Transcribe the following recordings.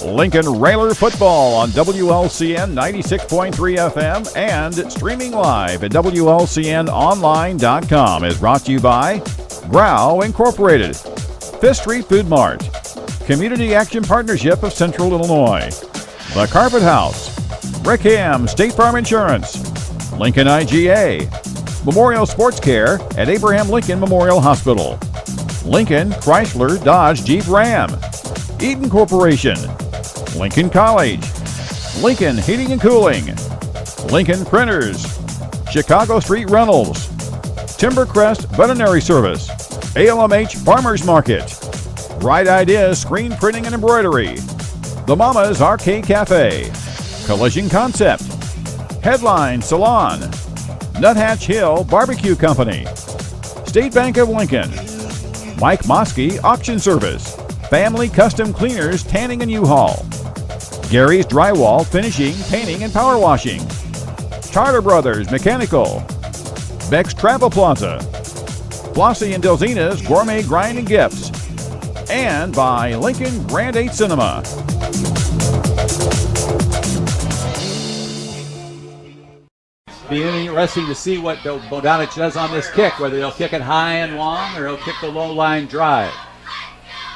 Lincoln Railer Football on WLCN 96.3 FM and streaming live at WLCNonline.com is brought to you by Grau Incorporated, Fifth Street Food Mart, Community Action Partnership of Central Illinois, The Carpet House, Rickham State Farm Insurance, Lincoln IGA, Memorial Sports Care at Abraham Lincoln Memorial Hospital, Lincoln Chrysler Dodge Jeep Ram, Eden Corporation, Lincoln College, Lincoln Heating and Cooling, Lincoln Printers, Chicago Street Rentals, Timbercrest Veterinary Service, ALMH Farmers Market, Bright Ideas Screen Printing and Embroidery, The Mama's Arcade Cafe, Collision Concept, Headline Salon, Nuthatch Hill Barbecue Company, State Bank of Lincoln, Mike Mosky Auction Service, Family Custom Cleaners Tanning and U-Haul, Gary's Drywall Finishing, Painting and Power Washing, Charter Brothers Mechanical, Beck's Travel Plaza, Flossie and Delzina's Gourmet Grind and Gifts, and by Lincoln Grand 8 Cinema. Be interesting to see what Bogdanich does on this kick, whether they'll kick it high and long or he'll kick the low line drive.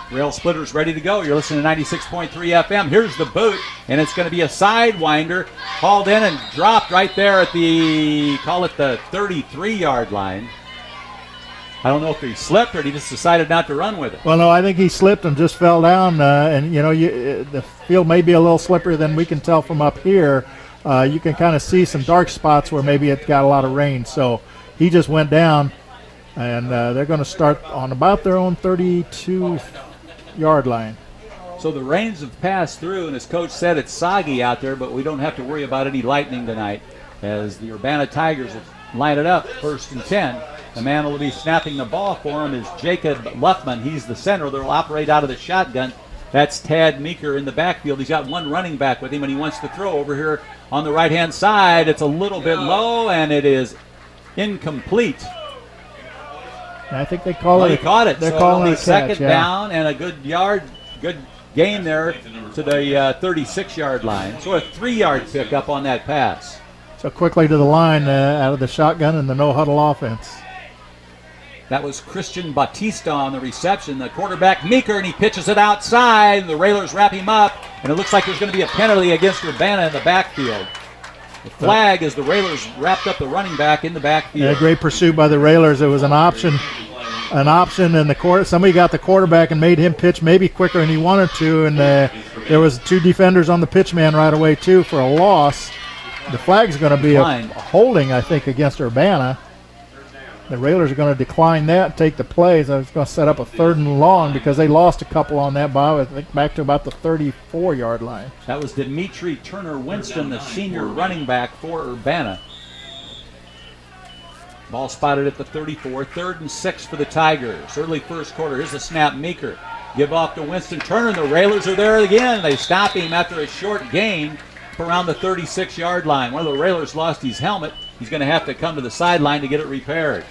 Railsplitters ready to go. You're listening to 96.3 FM. Here's the boot, and it's going to be a sidewinder hauled in and dropped right there at the 33-yard line. I don't know if he slipped or he just decided not to run with it. Well, no, I think he slipped and just fell down. The field may be a little slipperier than we can tell from up here. You can kind of see some dark spots where maybe it got a lot of rain. So he just went down, and they're going to start on about their own 32-yard line. So the rains have passed through, and as Coach said, it's soggy out there, but we don't have to worry about any lightning tonight as the Urbana Tigers will line it up, 1st and 10. The man who will be snapping the ball for him is Jacob Luffman. He's the center. They'll operate out of the shotgun. That's Tad Meeker in the backfield. He's got one running back with him, and he wants to throw over here on the right-hand side. It's a little bit low, and it is incomplete. I think they call it. He caught it. They're so calling only it a second catch, yeah. down and a good gain there to the 36-yard line. So a 3-yard pickup on that pass. So quickly to the line out of the shotgun and the no-huddle offense. That was Christian Batista on the reception. The quarterback, Meeker, and he pitches it outside. The Railers wrap him up, and it looks like there's going to be a penalty against Urbana in the backfield. The flag as the Railers wrapped up the running back in the backfield. Yeah, great pursuit by the Railers. It was an option, and somebody got the quarterback and made him pitch maybe quicker than he wanted to, and there was 2 defenders on the pitch man right away too for a loss. The flag's going to be a holding, I think, against Urbana. The Railers are going to decline that and take the plays. I was going to set up a 3rd and long because they lost a couple on that ball, I think, back to about the 34-yard line. That was Dimitri Turner-Winston, the senior running back for Urbana. Ball spotted at the 34, 3rd and 6 for the Tigers. Early first quarter. Here's the snap. Meeker give off to Winston Turner. The Railers are there again. They stop him after a short gain around the 36-yard line. One of the Railers lost his helmet. He's going to have to come to the sideline to get it repaired.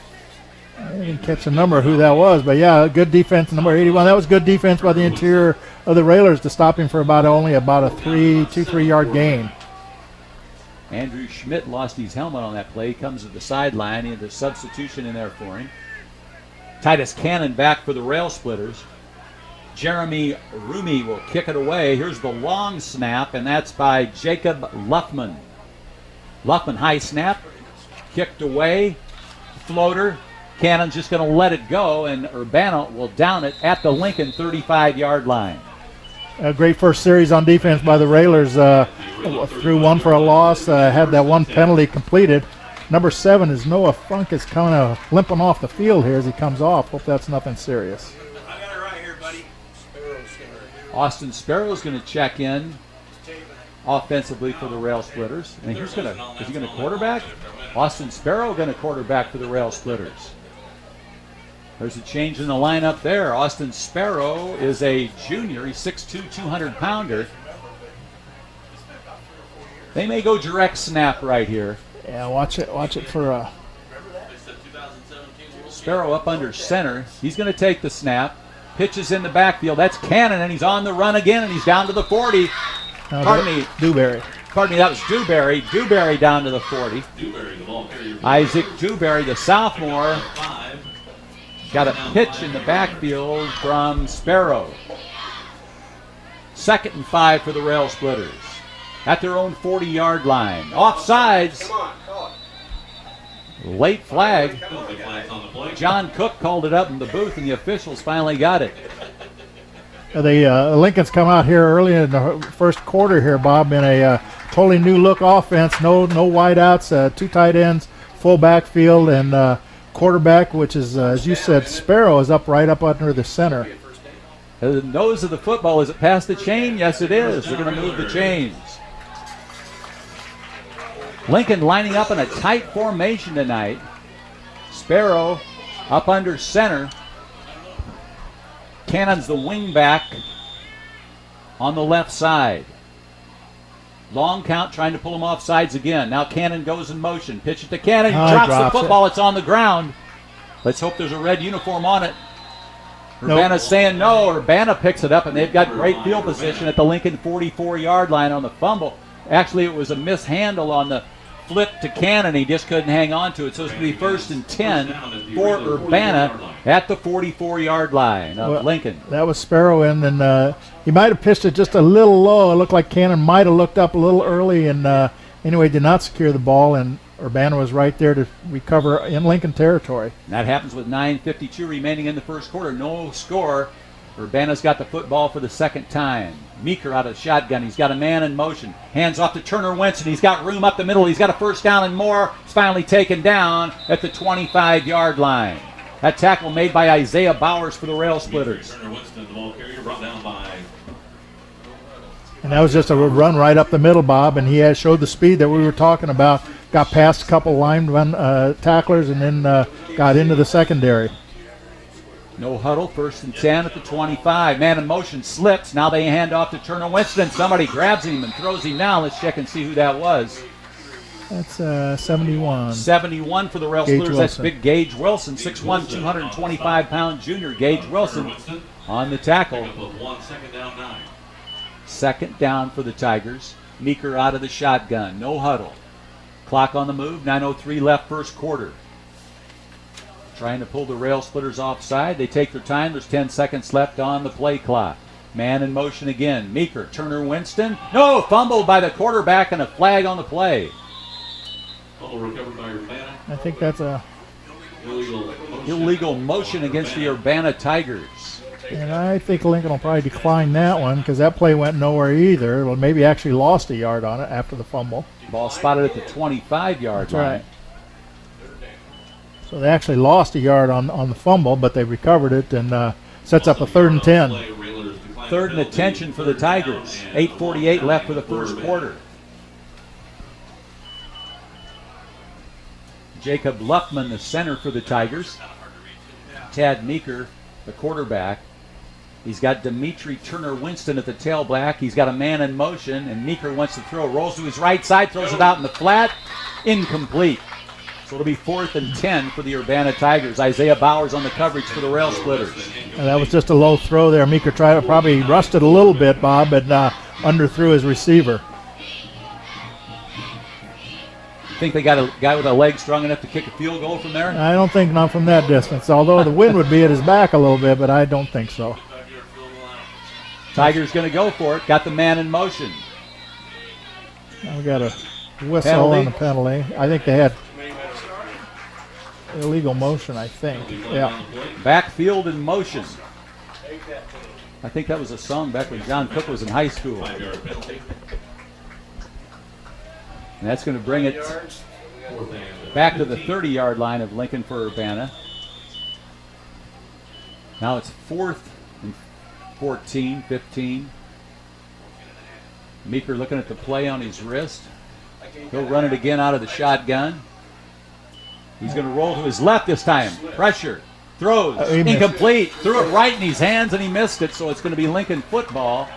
I didn't catch the number of who that was, but yeah, good defense, number 81. That was good defense by the interior of the Railers to stop him for only a 2-3-yard gain. Andrew Schmidt lost his helmet on that play. He comes to the sideline. He had a substitution in there for him. Titus Cannon back for the Railsplitters. Jeremy Rumi will kick it away. Here's the long snap, and that's by Jacob Luffman. Luffman, high snap, kicked away, floater. Cannon's just going to let it go, and Urbana will down it at the Lincoln 35-yard line. A great first series on defense by the Railers. Threw one for a loss, had that one penalty completed. Number 7 is Noah Funk is kind of limping off the field here as he comes off. Hope that's nothing serious. I got it right here, buddy. Austin Sparrow's going to check in offensively for the Railsplitters. And is he going to quarterback? Austin Sparrow going to quarterback for the Railsplitters. There's a change in the lineup there. Austin Sparrow is a junior. He's 6'2", 200-pounder. They may go direct snap right here. Yeah, watch it for Sparrow up under center. He's going to take the snap. Pitches in the backfield. That's Cannon, and he's on the run again, and he's down to the 40. Pardon me, that was Dewberry. Dewberry down to the 40. Isaac Dewberry, the sophomore, got a pitch in the backfield from Sparrow. 2nd and 5 for the Railsplitters. At their own 40-yard line. Offsides. Late flag. John Cook called it up in the booth, and the officials finally got it. The Lincoln's come out here early in the first quarter here, Bob, in a totally new look offense. No wideouts, 2 tight ends, full backfield, and quarterback, which is, as you said, Sparrow, is right up under the center. The nose of the football, is it past the chain? Yes, it is. They're going to move the chains. Lincoln lining up in a tight formation tonight. Sparrow up under center. Cannon's the wing back on the left side. Long count, trying to pull him off sides again. Now Cannon goes in motion. Pitch it to Cannon. Drops the football. It's on the ground. Let's hope there's a red uniform on it. Urbana's saying no. Urbana picks it up, and they've got great field position at the Lincoln 44-yard line on the fumble. Actually, it was a mishandle on the flip to Cannon. He just couldn't hang on to it. So it's going to be 1st and 10 for Urbana at the 44-yard line of Lincoln. That was Sparrow in, and he might have pitched it just a little low. It looked like Cannon might have looked up a little early, and anyway, did not secure the ball, and Urbana was right there to recover in Lincoln territory. And that happens with 9:52 remaining in the first quarter. No score. Urbana's got the football for the second time. Meeker out of the shotgun. He's got a man in motion. Hands off to Turner Winston. He's got room up the middle. He's got a first down and more. He's finally taken down at the 25-yard line. That tackle made by Isaiah Bowers for the Railsplitters. Turner Winston, the ball carrier, brought down by. And that was just a run right up the middle, Bob, and he showed the speed that we were talking about. Got past a couple linemen, tacklers, and then got into the secondary. No huddle, 1st and 10 at the 25. Man in motion, slips. Now they hand off to Turner Winston. Somebody grabs him and throws him down. Let's check and see who that was. That's 71. 71 for the Railsplitters. That's big Gage Wilson, 6'1", 225-pound junior. Gage Wilson on the tackle. 2nd down for the Tigers. Meeker out of the shotgun. No huddle. Clock on the move. 9:03 left first quarter. Trying to pull the Railsplitters offside. They take their time. There's 10 seconds left on the play clock. Man in motion again. Meeker, Turner Winston. No, fumbled by the quarterback and a flag on the play. Recovered by Urbana. I think that's a illegal motion against the Urbana Tigers. And I think Lincoln will probably decline that one because that play went nowhere either. Well, maybe actually lost a yard on it after the fumble. Ball spotted at the 25-yard line. Right. So they actually lost a yard on the fumble, but they recovered it and sets up a 3rd and 10. 3rd and attention for the Tigers. 8:48 left for the first quarter. Jacob Luffman, the center for the Tigers. Tad Meeker, the quarterback. He's got Dimitri Turner Winston at the tailback. He's got a man in motion, and Meeker wants to throw. Rolls to his right side, throws it out in the flat. Incomplete. So it'll be 4th and 10 for the Urbana Tigers. Isaiah Bowers on the coverage for the Railsplitters. And that was just a low throw there. Meeker tried to probably rushed it a little bit, Bob, but underthrew his receiver. Think they got a guy with a leg strong enough to kick a field goal from there? I don't think not from that distance, although the wind would be at his back a little bit, but I don't think so. Tigers going to go for it. Got the man in motion. Now we got a whistle on the penalty. I think they had illegal motion, I think. Yeah. Backfield in motion. I think that was a song back when John Cook was in high school. And that's going to bring it back to the 30-yard line of Lincoln for Urbana. Now it's 4th and 14, 15. Meeker looking at the play on his wrist. He'll run it again out of the shotgun. He's going to roll to his left this time. Pressure. Throws. Incomplete. Threw it right in his hands and he missed it, so it's going to be Lincoln football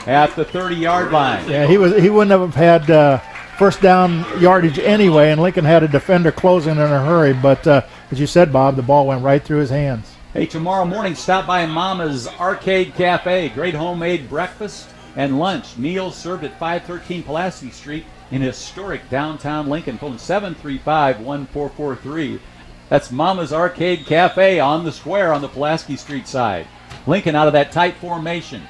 at the 30-yard line. Yeah, he wouldn't have had first down yardage anyway, and Lincoln had a defender closing in a hurry. But as you said, Bob, the ball went right through his hands. Hey, tomorrow morning, stop by Mama's Arcade Cafe. Great homemade breakfast and lunch. Meals served at 513 Pulaski Street in historic downtown Lincoln. Phone 735-1443. That's Mama's Arcade Cafe on the square on the Pulaski Street side. Lincoln out of that tight formation.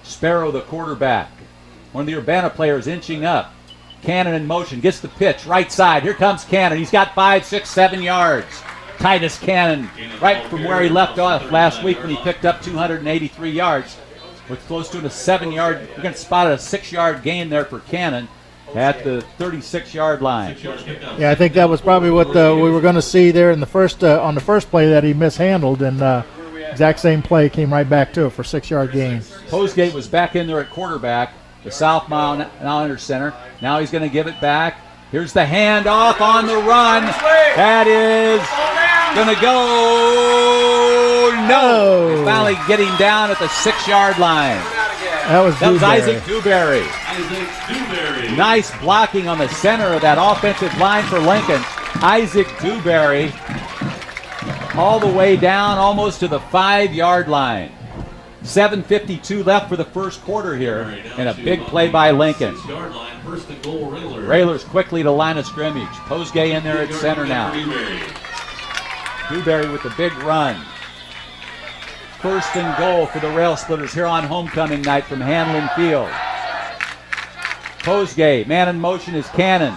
Sparrow, the quarterback. One of the Urbana players inching up. Cannon in motion, gets the pitch, right side. Here comes Cannon. He's got 5, 6, 7 yards. Titus Cannon, right from where he left off last week when he picked up 283 yards. With close to a 7-yard, we're going to spot a 6-yard gain there for Cannon at the 36-yard line. Yeah, I think that was probably what we were going to see there in the first on the first play that he mishandled, and exact same play came right back to it for 6-yard gain. Posegate was back in there at quarterback. The South Mile now under center. Now he's going to give it back. Here's the handoff on the run. That is going to go. No. Finally getting down at the 6-yard line. That was Isaac Dewberry. Nice blocking on the center of that offensive line for Lincoln. Isaac Dewberry all the way down almost to the 5-yard line. 7:52 left for the first quarter here, and a big play by Lincoln. Railers quickly to line of scrimmage. Posegay in there at center now. Dewberry with the big run. First and goal for the Railsplitters here on homecoming night from Handlin Field. Posegay, man in motion is Cannon,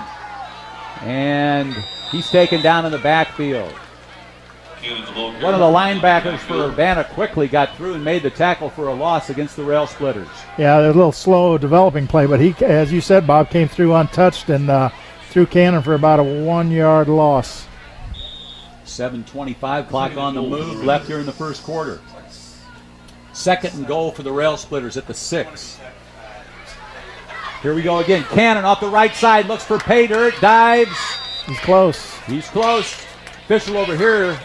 and he's taken down in the backfield. One of the linebackers for Urbana quickly got through and made the tackle for a loss against the Railsplitters. Yeah, a little slow developing play, but he, as you said, Bob, came through untouched and threw Cannon for about a 1-yard loss. 7:25 clock on the move left here in the first quarter. Second and goal for the Railsplitters at the 6. Here we go again. Cannon off the right side, looks for pay dirt, dives. He's close. He's close. Official over here.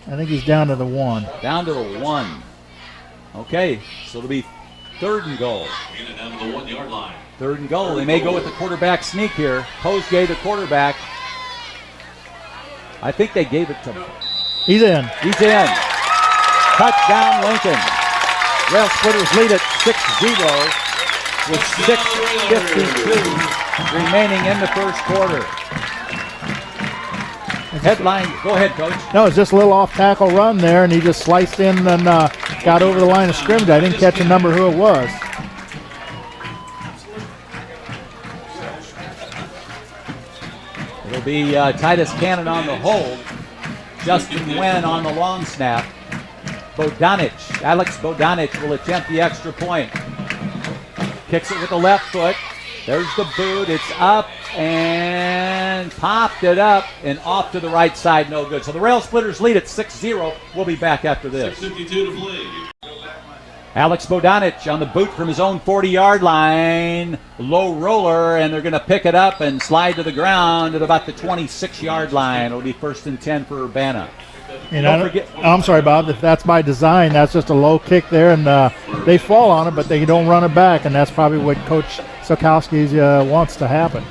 I think he's down to the 1. Down to the 1. Okay, so it'll be third and goal. Down to the 1-yard line. Third and goal. They may go with the quarterback sneak here. Posegay, the quarterback. I think they gave it to him. He's in. He's in. Touchdown, Lincoln. Railsplitters lead at 6-0 with 6:52 remaining in the first quarter. Headline, go ahead, Coach. No, it's just a little off-tackle run there, and he just sliced in and got over the line of scrimmage. I didn't catch a number who it was. It'll be Titus Cannon on the hold. Justin Nguyen on the long snap. Alex Bodanich will attempt the extra point. Kicks it with the left foot. There's the boot. It's up and popped it up and off to the right side. No good. So the Railsplitters lead at 6-0. We'll be back after this. 6:52 to play. Alex Bodanich on the boot from his own 40-yard line. Low roller, and they're going to pick it up and slide to the ground at about the 26-yard line. It'll be 1st and 10 for Urbana. And I'm sorry, Bob, if that's by design, that's just a low kick there, and they fall on it, but they don't run it back, and that's probably what Coach Sokowski wants to happen.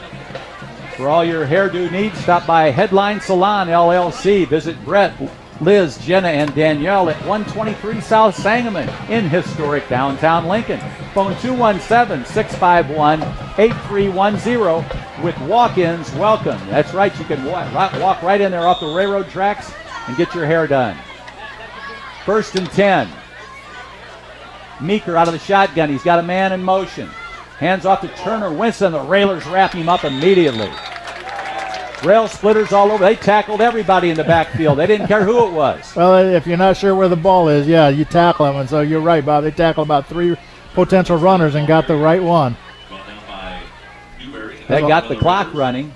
For all your hairdo needs, stop by Headline Salon, LLC. Visit Brett, Liz, Jenna, and Danielle at 123 South Sangamon in historic downtown Lincoln. Phone 217-651-8310 with walk-ins welcome. That's right, you can walk right in there off the railroad tracks and get your hair done. 1st and 10. Meeker out of the shotgun. He's got a man in motion. Hands off to Turner Winston. The Railers wrap him up immediately. Railsplitters all over. They tackled everybody in the backfield. They didn't care who it was. Well, if you're not sure where the ball is, yeah, you tackle them. And so you're right, Bob. They tackled about 3 potential runners and got the right one. They got the clock running.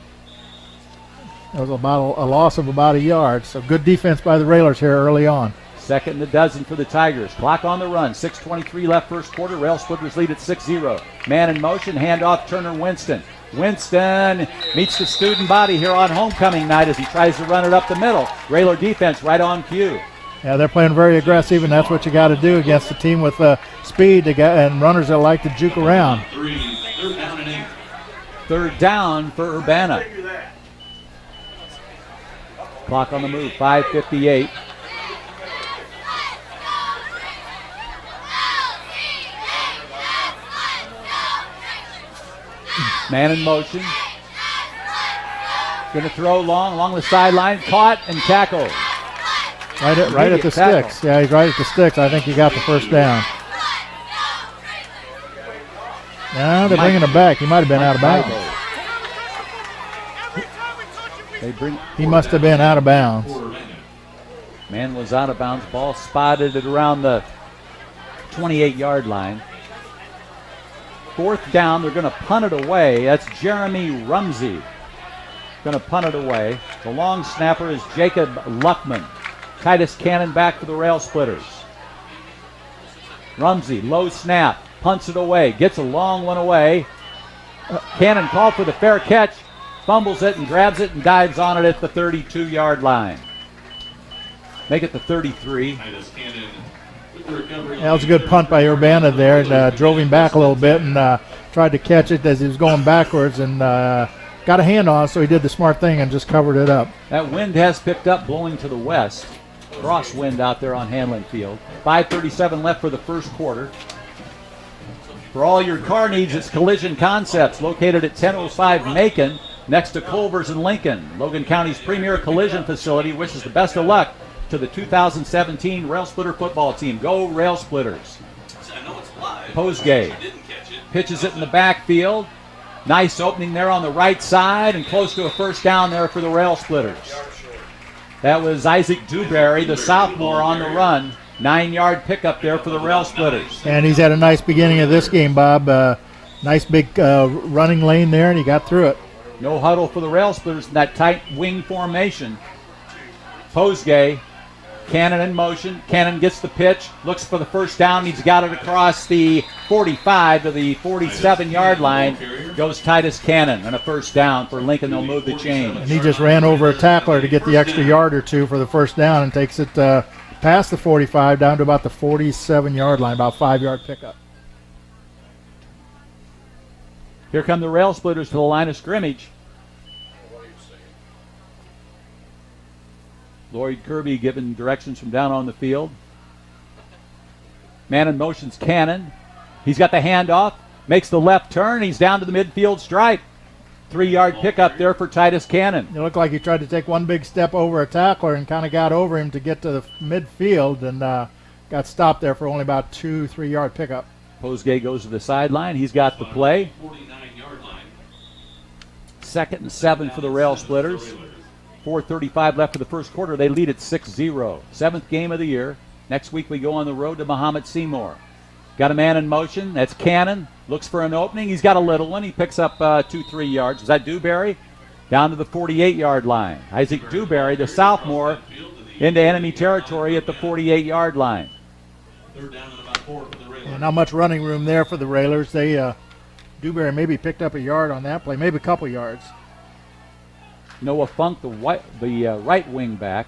It was about a loss of about a yard. So good defense by the Railers here early on. 2nd and a dozen for the Tigers. Clock on the run. 6:23 left first quarter. Railsplitters lead at 6-0. Man in motion. Handoff Turner Winston. Winston meets the student body here on homecoming night as he tries to run it up the middle. Railer defense right on cue. Yeah, they're playing very aggressive, and that's what you got to do against a team with speed and runners that like to juke around. 3rd down and 8. 3rd down for Urbana. Clock on the move. 5:58. Man in motion. Going to throw long along the sideline. Caught and tackled. Right at the tackle. sticks. Yeah, he's right at the sticks. I think he got the first down. Yeah, they're bringing him back. He might have been out of bounds. He must have been out of bounds. Man was out of bounds. Ball spotted at around the 28-yard line. Fourth down. They're going to punt it away. That's Jeremy Rumsey. Going to punt it away. The long snapper is Jacob Luckman. Titus Cannon back for the Railsplitters. Rumsey, low snap, punts it away, gets a long one away. Cannon called for the fair catch, fumbles it and grabs it and dives on it at the 32-yard line. Make it the 33. That was a good punt by Urbana there. And, drove him back a little bit and tried to catch it as he was going backwards and got a hand on it, so he did the smart thing and just covered it up. That wind has picked up, blowing to the west. Crosswind out there on Handlin Field. 5:37 left for the first quarter. For all your car needs, it's Collision Concepts, located at 1005 Macon, next to Culver's in Lincoln. Logan County's premier collision facility wishes the best of luck to the 2017 Railsplitter football team. Go Railsplitters. Posgay pitches it in the backfield. Nice opening there on the right side and close to a first down there for the Railsplitters. That was Isaac Dewberry, the sophomore, on the run. 9-yard pickup there for the Railsplitters. And he's had a nice beginning of this game, Bob. Nice big running lane there, and he got through it. No huddle for the Railsplitters in that tight wing formation. Posgay, Cannon in motion. Cannon gets the pitch, looks for the first down. He's got it across the 45 to the 47-yard line. Goes Titus Cannon and a first down for Lincoln. They'll move the chains. And he just ran over a tackler to get the extra yard or two for the first down and takes it past the 45 down to about the 47-yard line, about 5-yard pickup. Here come the Railsplitters to the line of scrimmage. Lloyd Kirby giving directions from down on the field. Man in motion's Cannon. He's got the handoff, makes the left turn. He's down to the midfield stripe. 3-yard pickup there for Titus Cannon. It looked like he tried to take one big step over a tackler and kind of got over him to get to the midfield and got stopped there for only about 2-3 yard pickup. Posgay goes to the sideline. He's got the play. 2nd and 7 for the Railsplitters. 4:35 left for the first quarter. They lead at 6-0. 7th game of the year. Next week we go on the road to Mahomet Seymour. Got a man in motion. That's Cannon. Looks for an opening. He's got a little one. He picks up 2-3 yards. Is that Dewberry? Down to the 48-yard line. Isaac Dewberry, the sophomore, into enemy territory at the 48-yard line. And not much running room there for the Railers. Dewberry maybe picked up a yard on that play, maybe a couple yards. Noah Funk, the right wing back.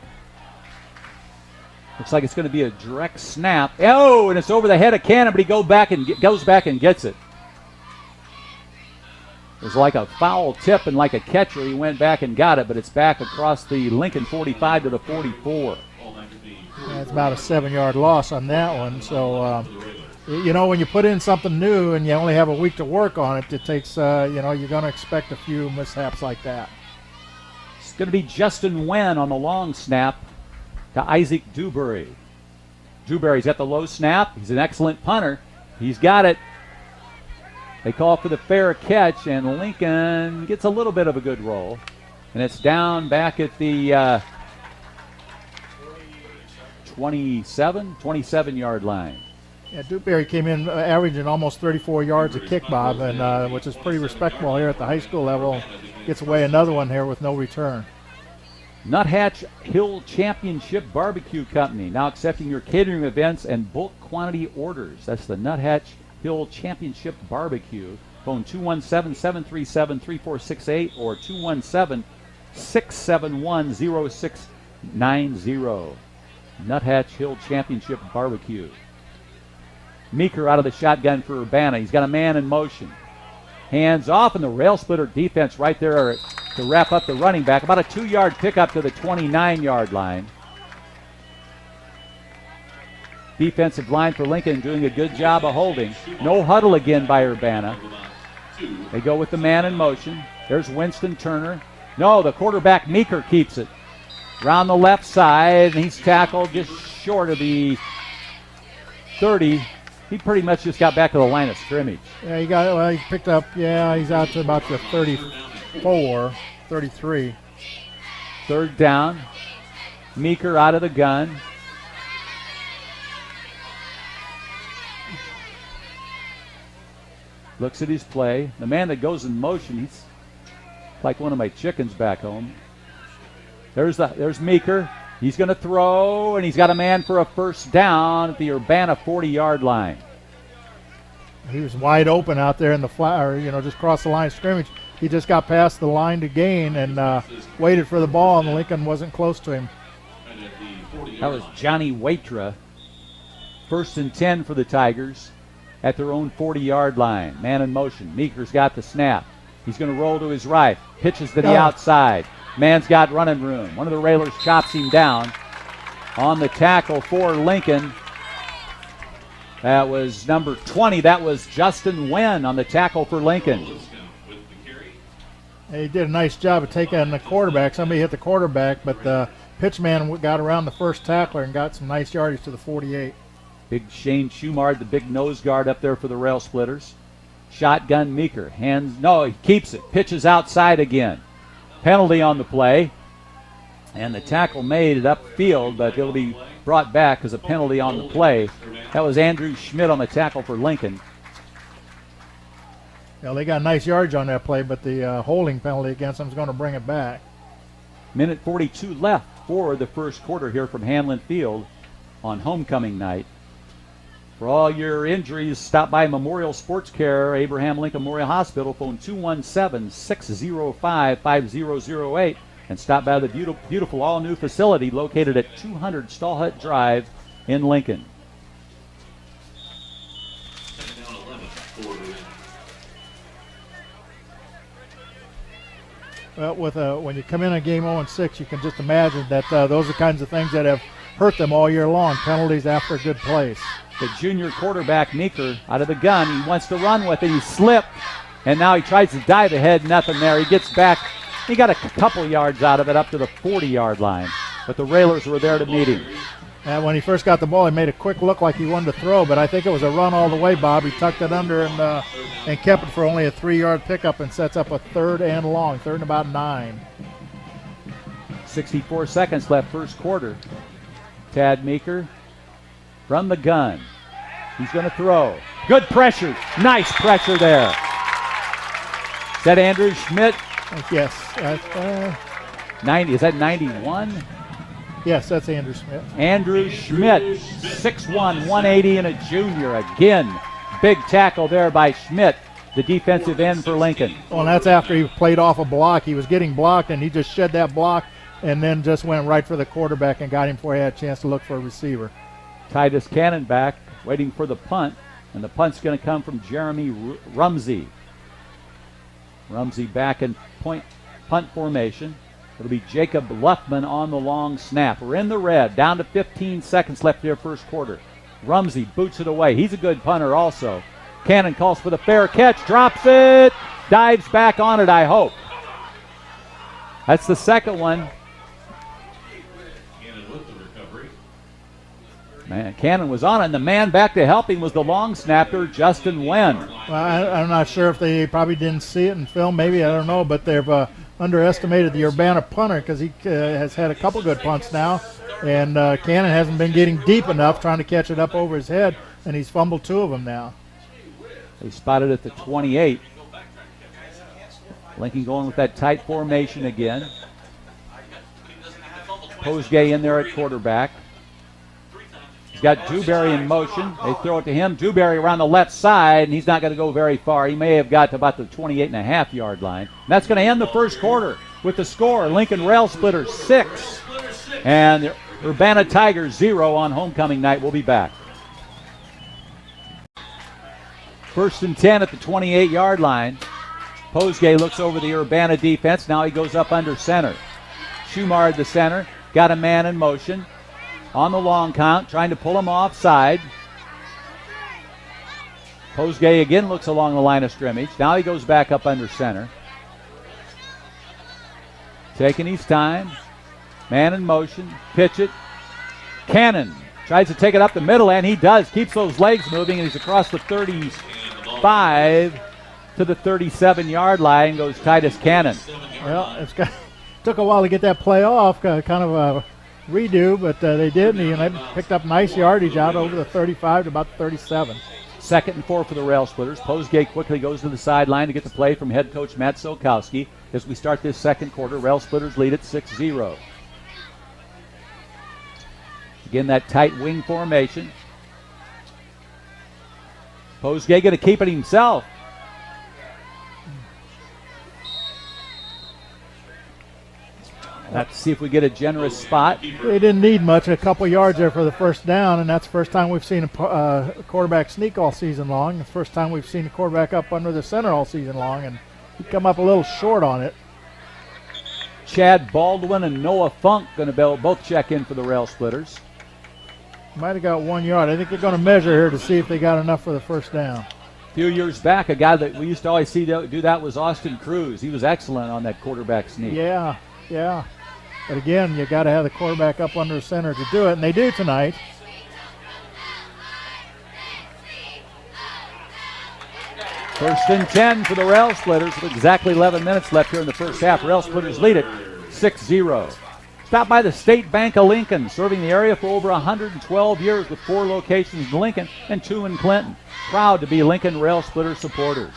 Looks like it's going to be a direct snap. Oh, and it's over the head of Cannon, but he goes back and gets it. It was like a foul tip and like a catcher. He went back and got it, but it's back across the Lincoln 45 to the 44. That's about a 7-yard loss on that one. So, when you put in something new and you only have a week to work on it, it takes, you're going to expect a few mishaps like that. It's going to be Justin Wen on the long snap to Isaac Dewberry. Dewberry's got the low snap. He's an excellent punter. He's got it. They call for the fair catch, and Lincoln gets a little bit of a good roll. And it's down back at the 27-yard line. Yeah, Dewberry came in averaging almost 34 yards a kick, Bob, and which is pretty respectable here at the high school level. Gets away another one here with no return. Nuthatch Hill Championship Barbecue Company, now accepting your catering events and bulk quantity orders. That's the Nuthatch Hill Championship Barbecue. Phone 217-737-3468 or 217-671-0690. Nuthatch Hill Championship Barbecue. Meeker out of the shotgun for Urbana. He's got a man in motion. Hands off, and the Railsplitter defense right there to wrap up the running back. About a 2-yard pickup to the 29-yard line. Defensive line for Lincoln doing a good job of holding. No huddle again by Urbana. They go with the man in motion. There's Winston Turner. No, the quarterback Meeker keeps it. Around the left side, and he's tackled just short of the 30. He pretty much just got back to the line of scrimmage. Yeah, he picked up, he's out to about the 34, 33. Third down. Meeker out of the gun. Looks at his play. The man that goes in motion, he's like one of my chickens back home. There's Meeker. He's going to throw, and he's got a man for a first down at the Urbana 40-yard line. He was wide open out there in the flat, or, just crossed the line of scrimmage. He just got past the line to gain and waited for the ball, and Lincoln wasn't close to him. That was Johnny Waitra. First and 10 for the Tigers at their own 40-yard line. Man in motion. Meeker's got the snap. He's going to roll to his right. Pitches to the outside. Man's got running room. One of the Railers chops him down. On the tackle for Lincoln, that was number 20. That was Justin Wen on the tackle for Lincoln. He did a nice job of taking the quarterback. Somebody hit the quarterback, but the pitchman got around the first tackler and got some nice yardage to the 48. Big Shane Schumard, the big nose guard up there for the Railsplitters. Shotgun Meeker. He keeps it. Pitches outside again. Penalty on the play. And the tackle made it upfield, but it'll be brought back as a penalty on the play. That was Andrew Schmidt on the tackle for Lincoln. They got a nice yardage on that play, but the holding penalty against them is going to bring it back. Minute 42 left for the first quarter here from Handlin Field on homecoming night. For all your injuries, stop by Memorial Sports Care, Abraham Lincoln Memorial Hospital, phone 217-605-5008, and stop by the beautiful all-new facility located at 200 Stall Hut Drive in Lincoln. Well, when you come in a game 0-6, you can just imagine that those are kinds of things that have hurt them all year long, penalties after good plays. The junior quarterback, Meeker, out of the gun. He wants to run with it. He slipped, and now he tries to dive ahead. Nothing there. He gets back. He got a couple yards out of it up to the 40-yard line, but the Railers were there to meet him. And when he first got the ball, he made a quick look like he wanted to throw, but I think it was a run all the way, Bob. He tucked it under and kept it for only a 3-yard pickup and sets up a third and long, third and about 9. 64 seconds left first quarter. Tad Meeker from the gun. He's going to throw. Good pressure. Nice pressure there. Is that Andrew Schmidt? Yes. 90. Is that 91? Yes, that's Andrew Schmidt. Andrew Schmidt, 6'1", 180, and a junior. Again, big tackle there by Schmidt, the defensive end for Lincoln. Well, and that's after he played off a block. He was getting blocked, and he just shed that block and then just went right for the quarterback and got him before he had a chance to look for a receiver. Titus Cannon back, waiting for the punt, and the punt's going to come from Jeremy Rumsey. Rumsey back in punt formation. It'll be Jacob Luffman on the long snap. We're in the red, down to 15 seconds left here first quarter. Rumsey boots it away. He's a good punter also. Cannon calls for the fair catch, drops it, dives back on it, I hope. That's the second one. Man, Cannon was on it, and the man back to help him was the long snapper, Justin Wen. Well, I'm not sure if they probably didn't see it in film. Maybe, I don't know, but they've underestimated the Urbana punter because he has had a couple good punts now, and Cannon hasn't been getting deep enough trying to catch it up over his head, and he's fumbled 2 of them now. They spotted at the 28. Lincoln going with that tight formation again. Posgay in there at quarterback. He's got Dewberry in motion. They throw it to him. Dewberry around the left side, and he's not going to go very far. He may have got to about the 28.5-yard line. And that's going to end the first quarter with the score. Lincoln Railsplitters 6 and Urbana Tigers 0 on homecoming night. We'll be back. First and 10 at the 28-yard line. Posgay looks over the Urbana defense. Now he goes up under center. Schumard, the center, got a man in motion. On the long count, trying to pull him offside. Posgay again looks along the line of scrimmage. Now he goes back up under center. Taking his time. Man in motion. Pitch it. Cannon tries to take it up the middle, and he does. Keeps those legs moving, and he's across the 35 to the 37-yard line goes Titus Cannon. Well, took a while to get that play off, kind of a redo, but they did, and they picked up nice yardage out over the 35 to about the 37. 2nd and 4 for the Railsplitters. Posgay quickly goes to the sideline to get the play from head coach Matt Silkowski as we start this second quarter. Railsplitters lead at 6-0. Again, that tight wing formation. Posgay going to keep it himself. Let's see if we get a generous spot. They didn't need much, a couple yards there for the first down, and that's the first time we've seen a quarterback sneak all season long. The first time we've seen a quarterback up under the center all season long, and he come up a little short on it. Chad Baldwin and Noah Funk going to both check in for the Railsplitters. Might have got 1 yard. I think they're going to measure here to see if they got enough for the first down. A few years back, a guy that we used to always see do that was Austin Cruz. He was excellent on that quarterback sneak. Yeah. But again, you got to have the quarterback up under the center to do it, and they do tonight. First and 10 for the Railsplitters with exactly 11 minutes left here in the first half. Railsplitters lead it 6-0. Stop by the State Bank of Lincoln, serving the area for over 112 years with 4 locations in Lincoln and 2 in Clinton. Proud to be Lincoln Railsplitter supporters.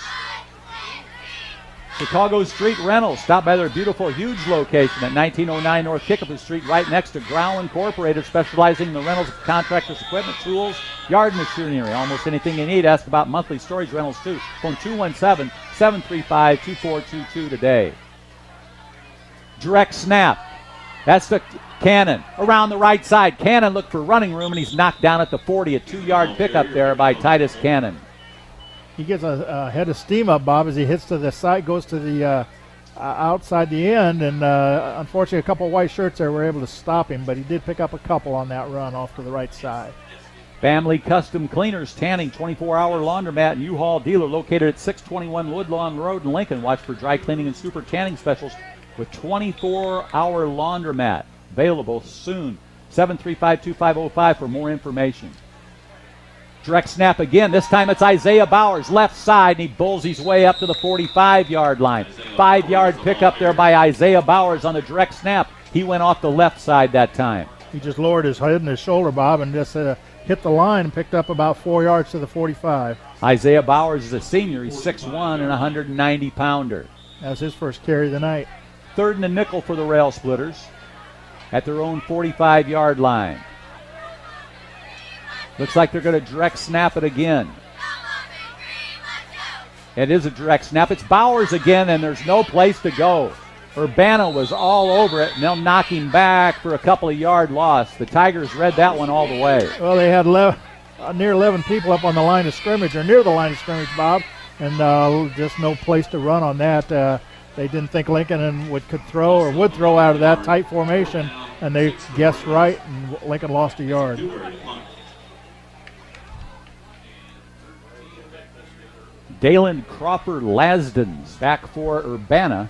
Chicago Street Rentals. Stop by their beautiful, huge location at 1909 North Kickapoo Street, right next to Grau Incorporated, specializing in the rentals of contractors' equipment, tools, yard machinery, almost anything you need. Ask about monthly storage rentals, too. Phone 217-735-2422 today. Direct snap. That's the Cannon. Around the right side. Cannon looked for running room, and he's knocked down at the 40. A 2-yard pickup there by Titus Cannon. He gets a head of steam up, Bob, as he hits to the side, goes to the outside the end, and unfortunately a couple of white shirts there were able to stop him, but he did pick up a couple on that run off to the right side. Family Custom Cleaners, Tanning, 24-hour laundromat and U-Haul dealer located at 621 Woodlawn Road in Lincoln. Watch for dry cleaning and super tanning specials with 24-hour laundromat. Available soon. 735-2505 for more information. Direct snap again. This time it's Isaiah Bowers, left side, and he bulls his way up to the 45-yard line. 5-yard pickup there by Isaiah Bowers on the direct snap. He went off the left side that time. He just lowered his head and his shoulder, Bob, and just hit the line and picked up about 4 yards to the 45. Isaiah Bowers is a senior. He's 6'1" and 190-pounder. That was his first carry of the night. 3rd and a nickel for the Railsplitters at their own 45-yard line. Looks like they're going to direct snap it again. It is a direct snap. It's Bowers again, and there's no place to go. Urbana was all over it, and they'll knock him back for a couple of yard loss. The Tigers read that one all the way. Well, they had near 11 people up on the line of scrimmage, or near the line of scrimmage, Bob, and just no place to run on that. They didn't think Lincoln would throw out of that tight formation, and they guessed right, and Lincoln lost a yard. Dalen Crawford Lasdens back for Urbana.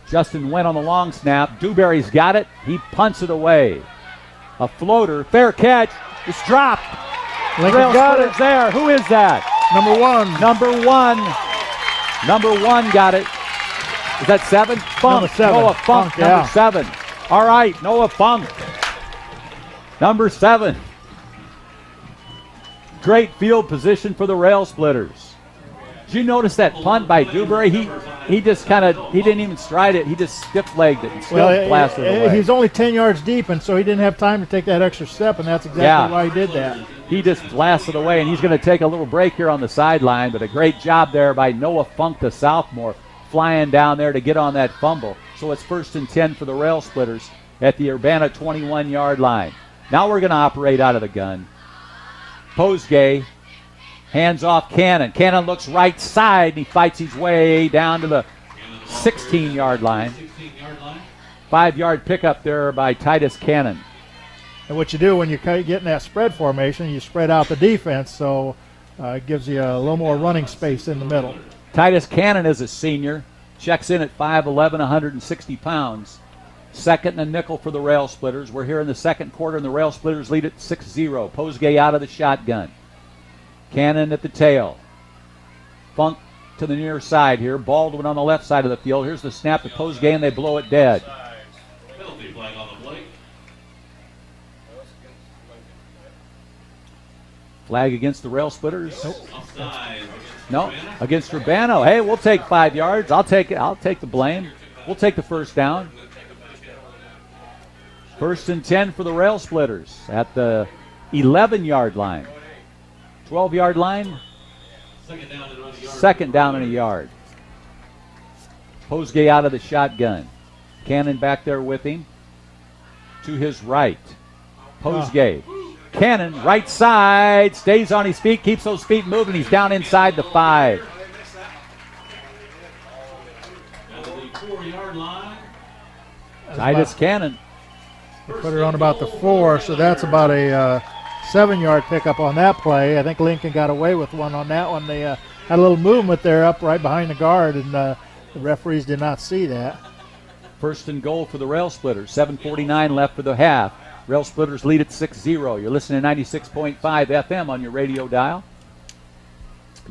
Justin went on the long snap. Dewberry's got it. He punts it away. A floater. Fair catch. It's dropped. Lincoln got it. There. Who is that? Number one. Number one got it. Is that 7? Funk. Number 7. Noah Funk, number 7. All right, Noah Funk. Number 7. Great field position for the Railsplitters. Did you notice that punt by Dewberry? He just he didn't even stride it. He just stiff-legged it and still blasted it away. He's only 10 yards deep, and so he didn't have time to take that extra step, and that's exactly why he did that. He just blasted away, and he's going to take a little break here on the sideline, but a great job there by Noah Funk, the sophomore, flying down there to get on that fumble. So it's 1st and 10 for the Railsplitters at the Urbana 21-yard line. Now we're going to operate out of the gun. Posgay hands off Cannon. Cannon looks right side, and he fights his way down to the 16-yard line. 5-yard pickup there by Titus Cannon. And what you do when you get in that spread formation, you spread out the defense, so it gives you a little more running space in the middle. Titus Cannon is a senior. Checks in at 5'11", 160 pounds. Second and a nickel for the Railsplitters. We're here in the second quarter, and the Railsplitters lead at 6-0. Posgay out of the shotgun. Cannon at the tail. Funk to the near side here. Baldwin on the left side of the field. Here's the snap to Posgay, and they blow it dead. Penalty flag on the play. Flag against the Railsplitters. Offside. No, against Urbana. Hey, we'll take 5 yards. I'll take it. I'll take the blame. We'll take the first down. First and 10 for the Railsplitters at the 11-yard line. 12-yard line. Second down and a yard. Posgay out of the shotgun. Cannon back there with him. To his right. Posgay. Cannon, right side, stays on his feet, keeps those feet moving. He's down inside the 5. At the 4-yard line. Titus Cannon. They put it on about the 4, so that's about a 7-yard pickup on that play. I think Lincoln got away with one on that one. They had a little movement there up right behind the guard, and the referees did not see that. First and goal for the Railsplitters. 7:49 left for the half. Railsplitters lead at 6-0. You're listening to 96.5 FM on your radio dial.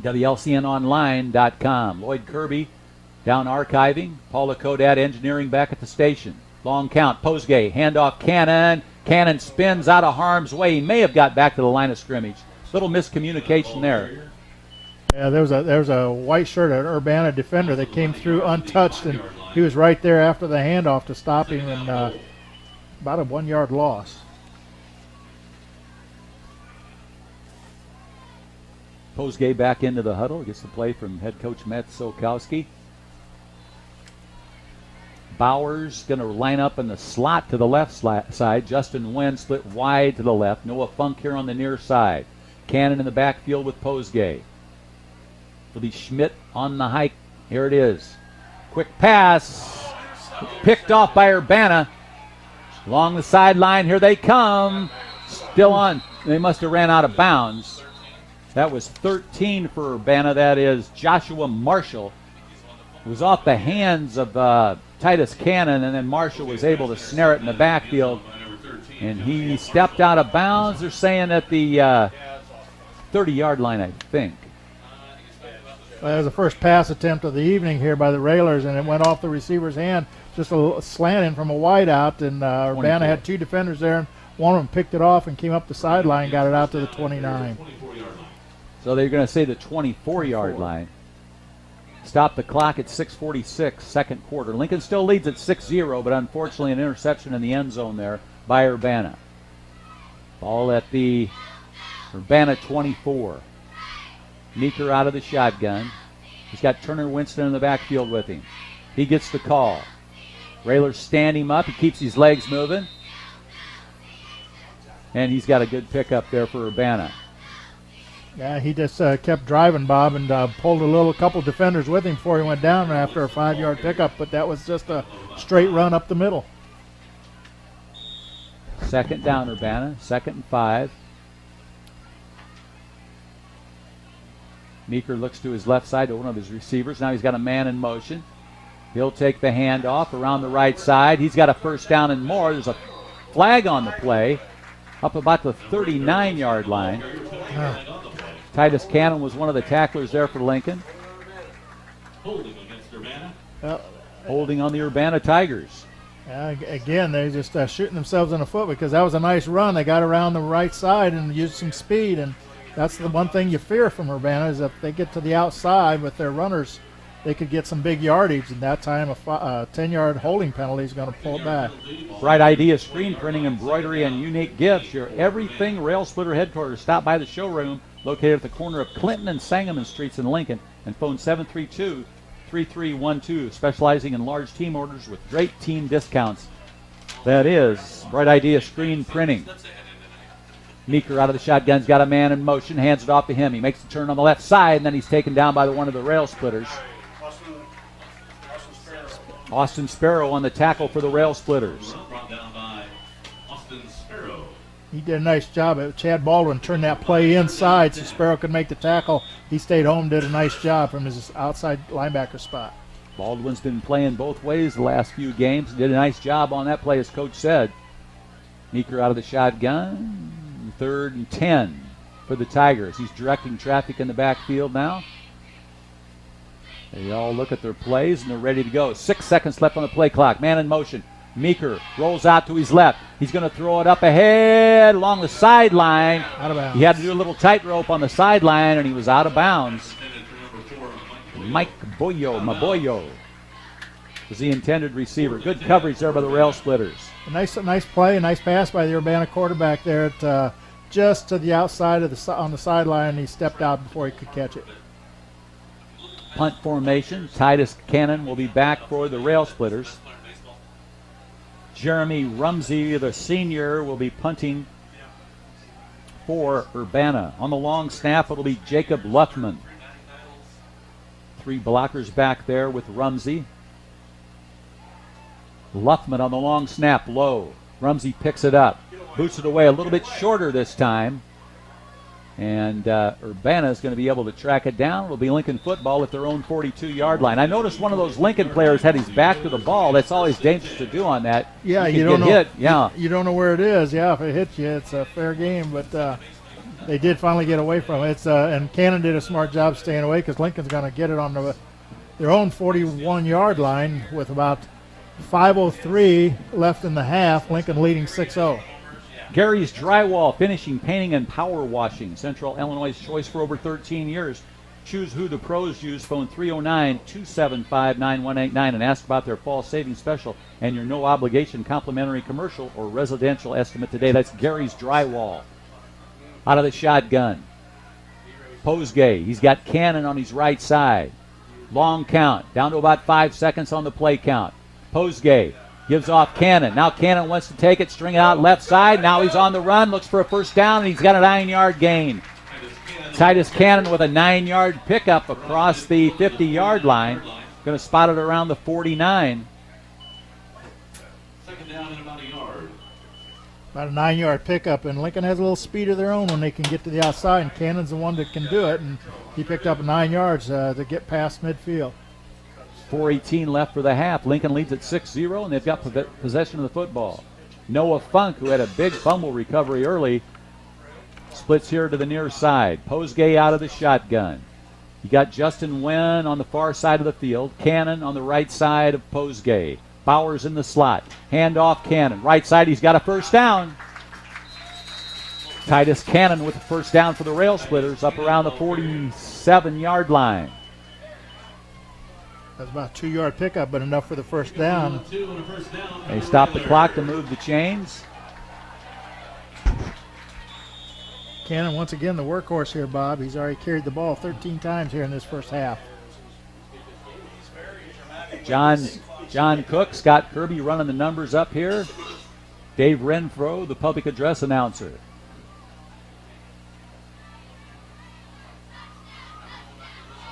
WLCNonline.com. Lloyd Kirby down archiving. Paula Kodat engineering back at the station. Long count. Posgay. Handoff Cannon. Cannon spins out of harm's way. He may have got back to the line of scrimmage. Little miscommunication there. Yeah, there was a white shirt, an Urbana defender that came through untouched, and he was right there after the handoff to stop him, and about a 1-yard loss. Posgay back into the huddle. Gets the play from head coach Matt Sokowski. Bowers going to line up in the slot to the left side. Justin Wynn split wide to the left. Noah Funk here on the near side. Cannon in the backfield with Posgay. It'll be Schmidt on the hike. Here it is. Quick pass. Picked off by Urbana. Along the sideline, here they come. Still on. They must have ran out of bounds. That was 13 for Urbana. That is Joshua Marshall. It was off the hands of Titus Cannon, and then Marshall was able to snare it in the backfield. And he stepped out of bounds. They're saying at the 30-yard line, I think. Well, that was the first pass attempt of the evening here by the Railers, and it went off the receiver's hand. Just a slant in from a wide out, and Urbana had 2 defenders there, and one of them picked it off and came up the sideline, got it out to the 29. So they're going to say the 24-yard line. Stop the clock at 6:46, second quarter. Lincoln still leads at 6-0, but unfortunately an interception in the end zone there by Urbana. Ball at the Urbana 24. Meeker out of the shotgun. He's got Turner Winston in the backfield with him. He gets the call. Raylers stand him up. He keeps his legs moving. And he's got a good pickup there for Urbana. Yeah, he just kept driving, Bob, and pulled a couple defenders with him before he went down after a 5-yard pickup, but that was just a straight run up the middle. Second down, Urbana. 2nd and 5. Meeker looks to his left side to one of his receivers. Now he's got a man in motion. He'll take the handoff around the right side. He's got a first down and more. There's a flag on the play up about the 39-yard line. Titus Cannon was one of the tacklers there for Lincoln. Holding against Urbana. Holding on the Urbana Tigers. Again, they're just shooting themselves in the foot because that was a nice run. They got around the right side and used some speed, and that's the one thing you fear from Urbana is if they get to the outside with their runners, they could get some big yardage, and that time a 10-yard holding penalty is going to pull it back. Bright Idea Screen Printing, Embroidery, and Unique Gifts. Your everything Railsplitter headquarters. Stop by the showroom located at the corner of Clinton and Sangamon Streets in Lincoln, and phone 732-3312, specializing in large team orders with great team discounts. That is Bright Idea Screen Printing. Meeker out of the shotgun's got a man in motion, hands it off to him. He makes the turn on the left side, and then he's taken down by one of the Railsplitters. Austin Sparrow on the tackle for the Railsplitters. Brought down by Austin Sparrow. He did a nice job. Chad Baldwin turned that play inside so Sparrow could make the tackle. He stayed home, did a nice job from his outside linebacker spot. Baldwin's been playing both ways the last few games. Did a nice job on that play, as Coach said. Meeker out of the shotgun. 3rd and 10 for the Tigers. He's directing traffic in the backfield now. They all look at their plays, and they're ready to go. 6 seconds left on the play clock. Man in motion. Meeker rolls out to his left. He's going to throw it up ahead along the sideline. Out of bounds. He had to do a little tightrope on the sideline, and he was out of bounds. Mike Maboyo was the intended receiver. Good coverage there by the Railsplitters. A nice play, a nice pass by the Urbana quarterback there at just to the outside of on the sideline. He stepped out before he could catch it. Punt formation. Titus Cannon will be back for the Railsplitters. Jeremy Rumsey, the senior, will be punting for Urbana. On the long snap, it'll be Jacob Luffman. 3 blockers back there with Rumsey. Luffman on the long snap, low. Rumsey picks it up. Boots it away a little bit shorter this time. And Urbana is going to be able to track it down. It'll be Lincoln football at their own 42-yard line. I noticed one of those Lincoln players had his back to the ball. That's always dangerous to do on that. Yeah, you don't know. Hit. Yeah, you don't know where it is. Yeah, if it hits you, it's a fair game. But they did finally get away from it. And Cannon did a smart job staying away because Lincoln's going to get it on their own 41-yard line with about 5:03 left in the half. Lincoln leading 6-0. Gary's Drywall, finishing, painting, and power washing. Central Illinois' choice for over 13 years. Choose who the pros use. Phone 309-275-9189 and ask about their fall savings special and your no-obligation complimentary commercial or residential estimate today. That's Gary's Drywall. Out of the shotgun. Posgay. He's got Cannon on his right side. Long count. Down to about 5 seconds on the play count. Posgay gives off Cannon. Now Cannon wants to take it, string it out left side. Now he's on the run, looks for a first down, and he's got a 9-yard gain. Titus Cannon with a 9-yard pickup across the 50-yard line. Going to spot it around the 49. Second down and about a yard. About a 9-yard pickup, and Lincoln has a little speed of their own when they can get to the outside, and Cannon's the one that can do it, and he picked up 9 yards to get past midfield. 4:18 left for the half. Lincoln leads at 6-0, and they've got possession of the football. Noah Funk, who had a big fumble recovery early, splits here to the near side. Posgay out of the shotgun. You got Justin Wynn on the far side of the field. Cannon on the right side of Posgay. Bowers in the slot. Hand off Cannon. Right side, he's got a first down. Titus Cannon with the first down for the Railsplitters up around the 47-yard line. That was about a 2-yard pickup, but enough for the first down. They stop the clock to move the chains. Cannon, once again, the workhorse here, Bob. He's already carried the ball 13 times here in this first half. John Cook, Scott Kirby running the numbers up here. Dave Renfro, the public address announcer.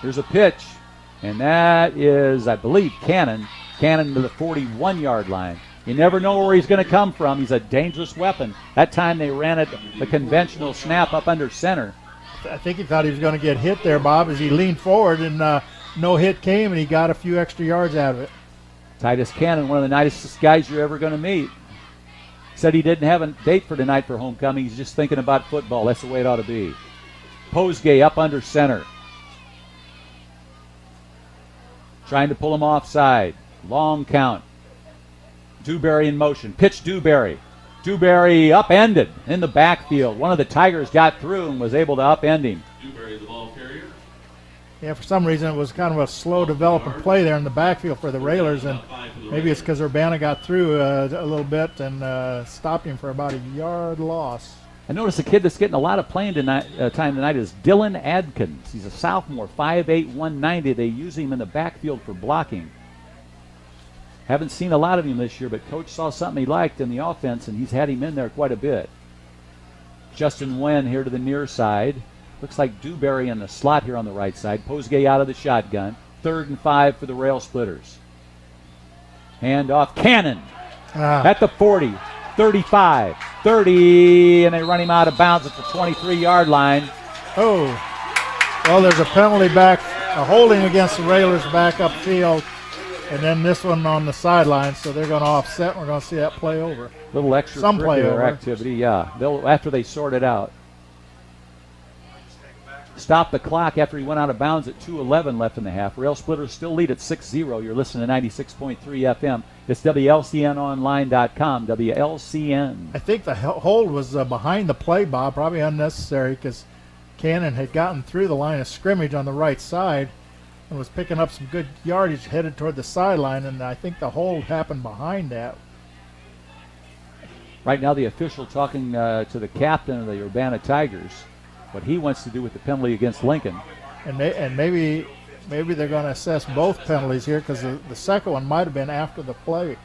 Here's a pitch. And that is, I believe, Cannon. Cannon to the 41-yard line. You never know where he's going to come from. He's a dangerous weapon. That time they ran it the conventional snap up under center. I think he thought he was going to get hit there, Bob, as he leaned forward, and no hit came, and he got a few extra yards out of it. Titus Cannon, one of the nicest guys you're ever going to meet. Said he didn't have a date for tonight for homecoming. He's just thinking about football. That's the way it ought to be. Posgay up under center. Trying to pull him offside. Long count. Dewberry in motion. Pitch Dewberry. Dewberry upended in the backfield. One of the Tigers got through and was able to upend him. Dewberry, the ball carrier. Yeah, for some reason it was kind of a slow developing play there in the backfield for the Railers, and maybe it's because Urbana got through a little bit and stopped him for about a yard loss. I noticed a kid that's getting a lot of playing time tonight is Dylan Adkins. He's a sophomore, 5'8", 190. They use him in the backfield for blocking. Haven't seen a lot of him this year, but Coach saw something he liked in the offense, and he's had him in there quite a bit. Justin Wen here to the near side. Looks like Dewberry in the slot here on the right side. Posgay out of the shotgun. 3rd and 5 for the Railsplitters. Hand off Cannon at the 40. 35, 30, and they run him out of bounds at the 23-yard line. Oh, well, there's a penalty back, a holding against the Railers back upfield, and then this one on the sideline, so they're going to offset. We're going to see that play over. Little extracurricular activity, yeah. They'll after they sort it out. Stop the clock after he went out of bounds at 2:11 left in the half. Railsplitters still lead at 6-0. You're listening to 96.3 FM. It's WLCNonline.com. WLCN. I think the hold was behind the play, Bob, probably unnecessary because Cannon had gotten through the line of scrimmage on the right side and was picking up some good yardage headed toward the sideline, and I think the hold happened behind that. Right now the official talking to the captain of the Urbana Tigers, what he wants to do with the penalty against Lincoln. And maybe they're going to assess both penalties here because the second one might have been after the play.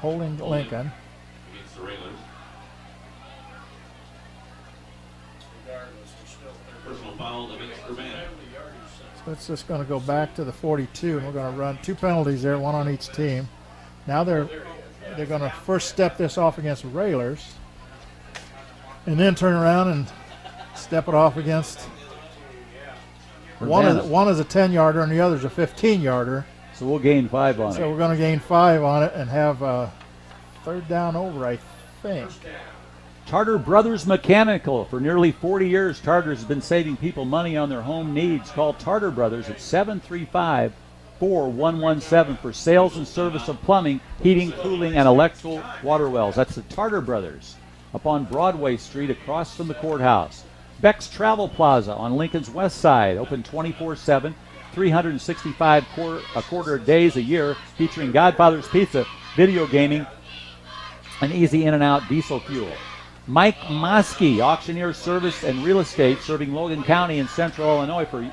Holding Lincoln. Against the Railers. Personal foul against Urbana. So it's just going to go back to the 42, and we're going to run two penalties there, one on each team. Now they're going to first step this off against the Railers, and then turn around and step it off against one is a 10-yarder and the other's a 15-yarder. So we'll gain 5 on it. So we're going to gain 5 on it and have third down over, I think. Tartar Brothers Mechanical. For nearly 40 years, Tartar's has been saving people money on their home needs. Call Tartar Brothers at 735-4117 for sales and service of plumbing, heating, cooling, and electrical water wells. That's the Tartar Brothers up on Broadway Street across from the courthouse. Beck's Travel Plaza on Lincoln's west side, open 24/7, 365 quarter days a year, featuring Godfather's Pizza, video gaming, and easy in and out diesel fuel. Mike Moskey, auctioneer service and real estate, serving Logan County and Central Illinois for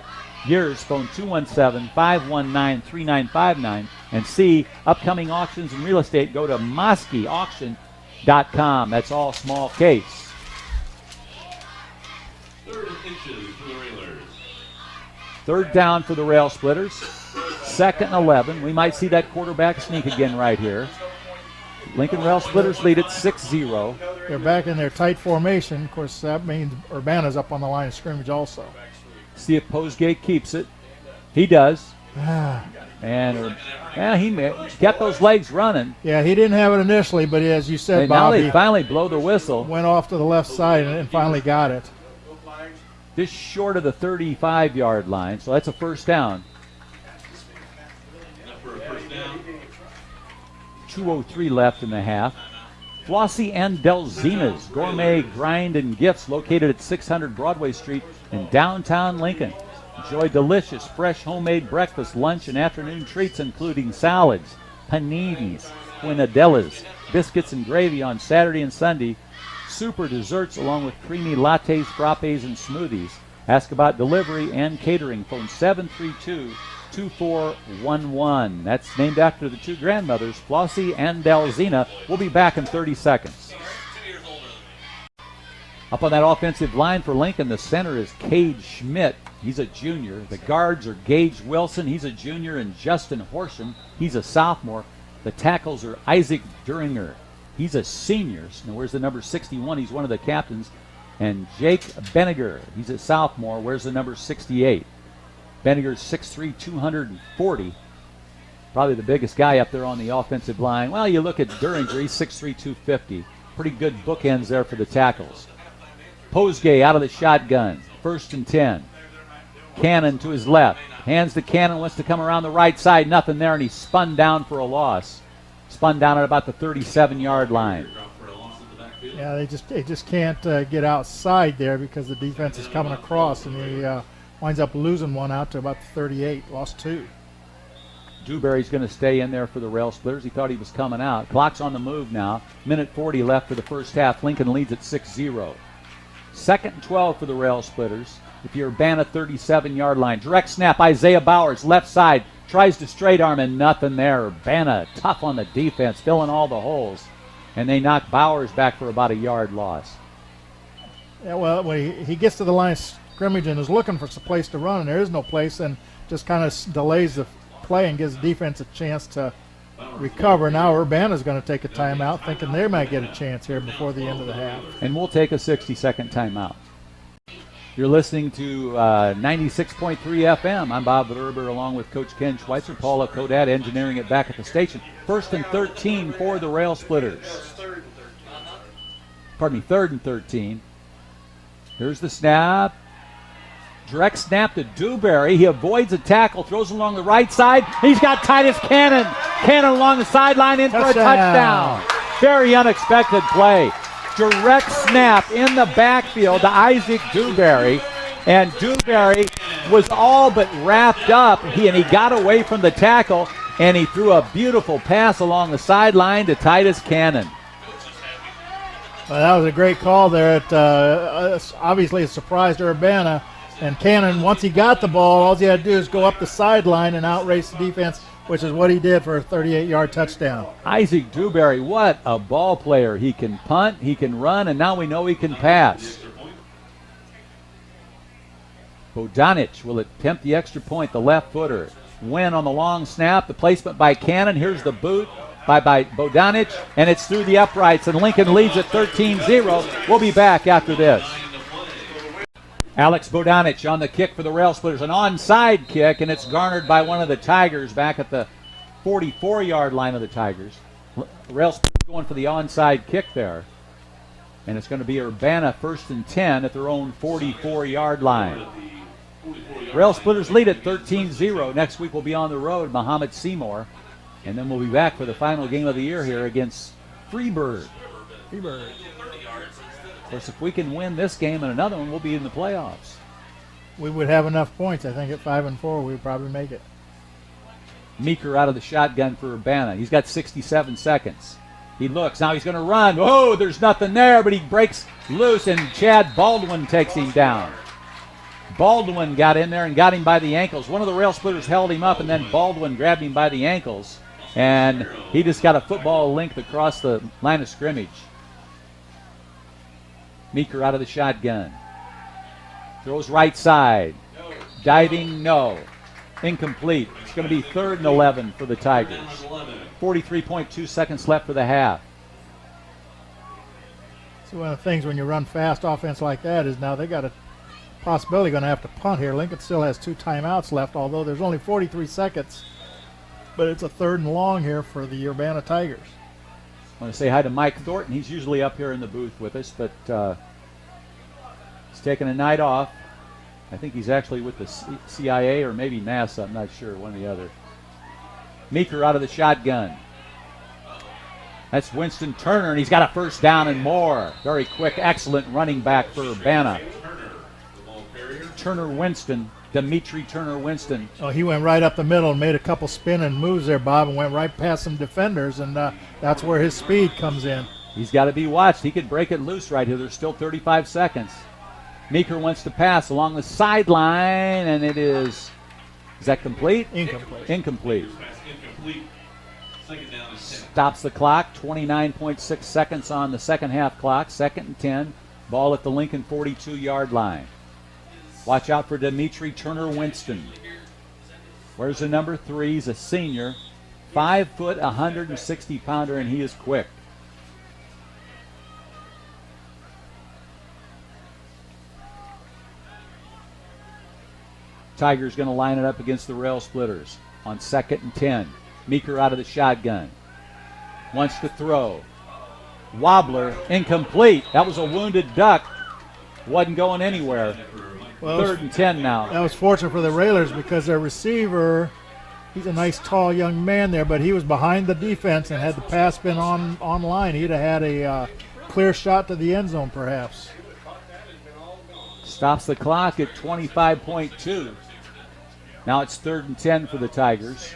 years. Phone 217-519-3959 and see upcoming auctions and real estate. Go to moskeyauction.com. That's all small case. 3rd and inches for the Railers. Third down for the Railsplitters. 2nd and 11. We might see that quarterback sneak again right here. Lincoln Railsplitters lead at 6-0. They're back in their tight formation. Of course, that means Urbana's up on the line of scrimmage also. See if Posegate keeps it. He does. And he kept those legs running. Yeah, he didn't have it initially, but as you said, And Bob, now they he finally blow the whistle. went off to the left side and finally got it. Just short of the 35-yard line, so that's a first down. Enough for a first down. 2:03 left in the half. Flossie and Delzina's Gourmet Grind and Gifts, located at 600 Broadway Street in downtown Lincoln. Enjoy delicious, fresh homemade breakfast, lunch, and afternoon treats, including salads, paninis, quinadellas, biscuits and gravy on Saturday and Sunday, super desserts along with creamy lattes, frappes, and smoothies. Ask about delivery and catering. Phone 732-2411. That's named after the two grandmothers, Flossie and Delzina. We'll be back in 30 seconds. Up on that offensive line for Lincoln, the center is Cade Schmidt. He's a junior. The guards are Gage Wilson. He's a junior. And Justin Horsham. He's a sophomore. The tackles are Isaac Duringer. He's a senior. Now, where's the number 61? He's one of the captains. And Jake Benniger. He's a sophomore. Where's the number 68? Benniger's 6'3", 240. Probably the biggest guy up there on the offensive line. Well, you look at Duringer. He's 6'3", 250. Pretty good bookends there for the tackles. Posgay out of the shotgun. 1st and 10. Cannon to his left. Hands to Cannon. Wants to come around the right side. Nothing there, and he's spun down for a loss. Spun down at about the 37-yard line. Yeah, they just can't get outside there because the defense is coming across, and he winds up losing one out to about the 38. Lost 2. Dewberry's going to stay in there for the Railsplitters. He thought he was coming out. Clock's on the move now. Minute 40 left for the first half. Lincoln leads at 6-0. 2nd and 12 for the Railsplitters. If you're Urbana 37-yard line. Direct snap, Isaiah Bowers, left side. Tries to straight arm and nothing there. Urbana tough on the defense, filling all the holes. And they knock Bowers back for about a yard loss. Yeah, well, when he gets to the line of scrimmage and is looking for some place to run, and there is no place, and just kind of delays the play and gives the defense a chance to recover. Now Urbana's going to take a timeout, thinking they might get a chance here before the end of the half. And we'll take a 60-second timeout. You're listening to 96.3 FM. I'm Bob Verderber along with Coach Ken Schweitzer, Paula Kodat engineering it back at the station. 1st and 13 for the Railsplitters. Pardon me, 3rd and 13. Here's the snap. Direct snap to Dewberry. He avoids a tackle, throws along the right side. He's got Titus Cannon. Cannon along the sideline in for a touchdown. Very unexpected play. Direct snap in the backfield to Isaac Dewberry. And Dewberry was all but wrapped up. He got away from the tackle, and he threw a beautiful pass along the sideline to Titus Cannon. Well, that was a great call there. Obviously, it surprised Urbana. And Cannon, once he got the ball, all he had to do is go up the sideline and outrace the defense, which is what he did for a 38-yard touchdown. Isaac Dewberry, what a ball player. He can punt, he can run, and now we know he can pass. Bodanic will attempt the extra point, the left footer. Win on the long snap, the placement by Cannon. Here's the boot by Bodanic, and it's through the uprights, and Lincoln leads at 13-0. We'll be back after this. Alex Bodanic on the kick for the Railsplitters, an onside kick, and it's garnered by one of the Tigers back at the 44-yard line of the Tigers. Railsplitters going for the onside kick there, and it's going to be Urbana 1st and 10 at their own 44-yard line. Railsplitters lead at 13-0. Next week we'll be on the road, Muhammad Seymour, and then we'll be back for the final game of the year here against Freeburg. Of course, if we can win this game and another one, we'll be in the playoffs. We would have enough points. I think at 5-4, we would probably make it. Meeker out of the shotgun for Urbana. He's got 67 seconds. He looks. Now he's going to run. Oh, there's nothing there, but he breaks loose, and Chad Baldwin takes him down. Baldwin got in there and got him by the ankles. One of the Railsplitters held him up, and then Baldwin grabbed him by the ankles, and he just got a football length across the line of scrimmage. Meeker out of the shotgun. Throws right side. Diving, no. Incomplete. It's going to be 3rd and 11 for the Tigers. 43.2 seconds left for the half. So one of the things when you run fast offense like that is now they got a possibility going to have to punt here. Lincoln still has 2 timeouts left, although there's only 43 seconds. But it's a 3rd and long here for the Urbana Tigers. I want to say hi to Mike Thornton. He's usually up here in the booth with us, but he's taking a night off. I think he's actually with the CIA or maybe NASA. I'm not sure, one or the other. Meeker out of the shotgun. That's Winston Turner, and he's got a first down and more. Very quick, excellent running back for Urbana. Turner Winston, Dimitri Turner Winston. Oh, he went right up the middle and made a couple spinning moves there, Bob, and went right past some defenders, and that's where his speed comes in. He's got to be watched. He could break it loose right here. There's still 35 seconds. Meeker wants to pass along the sideline, and it is that complete? Incomplete. Incomplete. Stops the clock. 29.6 seconds on the second half clock. 2nd and 10. Ball at the Lincoln 42-yard line. Watch out for Dimitri Turner Winston. Where's the number 3? He's a senior. 5 foot, 160-pounder, and he is quick. Tigers going to line it up against the Railsplitters on 2nd and 10. Meeker out of the shotgun. Wants to throw. Wobbler, incomplete. That was a wounded duck. Wasn't going anywhere. Well, 3rd and 10 now. That was fortunate for the Railers because their receiver, he's a nice, tall young man there, but he was behind the defense, and had the pass been online, he'd have had a clear shot to the end zone perhaps. Stops the clock at 25.2. Now it's 3rd and 10 for the Tigers.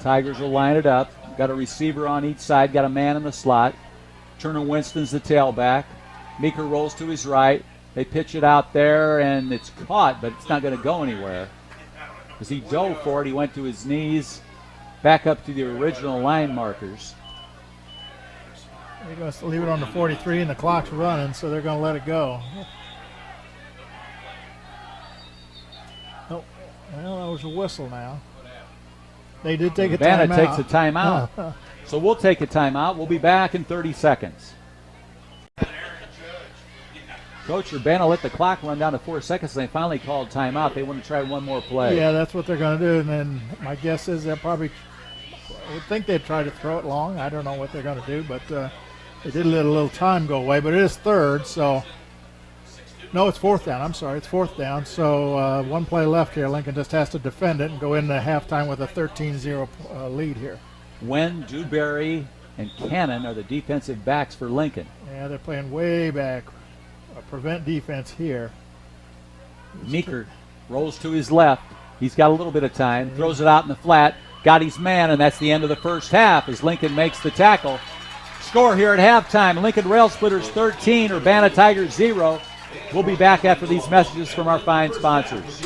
Tigers will line it up. Got a receiver on each side, got a man in the slot. Turner Winston's the tailback. Meeker rolls to his right. They pitch it out there, and it's caught, but it's not going to go anywhere. As he dove for it, he went to his knees, back up to the original line markers. They're going to leave it on the 43, and the clock's running, so they're going to let it go. Oh, well, that was a whistle now. They did take a Urbana timeout. takes a timeout. So we'll take a timeout. We'll be back in 30 seconds. Coach, Urbana let the clock run down to 4 seconds, and they finally called timeout. They want to try one more play. Yeah, that's what they're going to do. And then my guess is they'll probably, I would think they'd try to throw it long. I don't know what they're going to do, but they did let a little time go away. But it is third, so. No, it's fourth down. I'm sorry, it's fourth down. So one play left here. Lincoln just has to defend it and go into halftime with a 13-0 lead here. Wen, Dewberry, and Cannon are the defensive backs for Lincoln. Yeah, they're playing way back. Prevent defense here. Meeker rolls to his left. He's got a little bit of time. Throws it out in the flat. Got his man, and that's the end of the first half as Lincoln makes the tackle. Score here at halftime. Lincoln Railsplitters 13, Urbana Tigers 0. We'll be back after these messages from our fine sponsors.